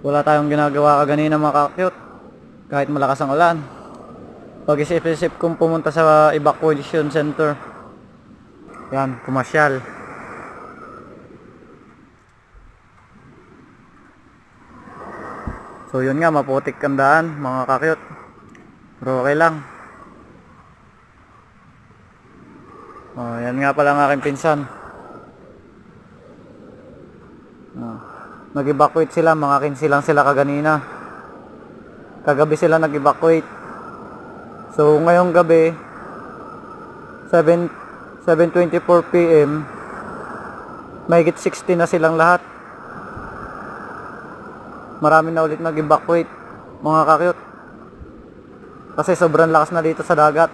Wala tayong ginagawa kaganina mga ka-cute. Kahit malakas ang ulan. Pag-isip-isip kong pumunta sa evacuation center. Yan, pumasyal. So yun nga, maputik ang daan mga ka-cute. Pero okay lang. Oh, yan nga pala ang aking pinsan. Oh, nag-evacuate sila, mga 15 lang sila kaganina. Kagabi sila nag-evacuate. So ngayong gabi 7:24 PM, mahigit 60 na silang lahat. Marami na ulit nag-evacuate mga ka-cute. Kasi sobrang lakas na dito sa dagat.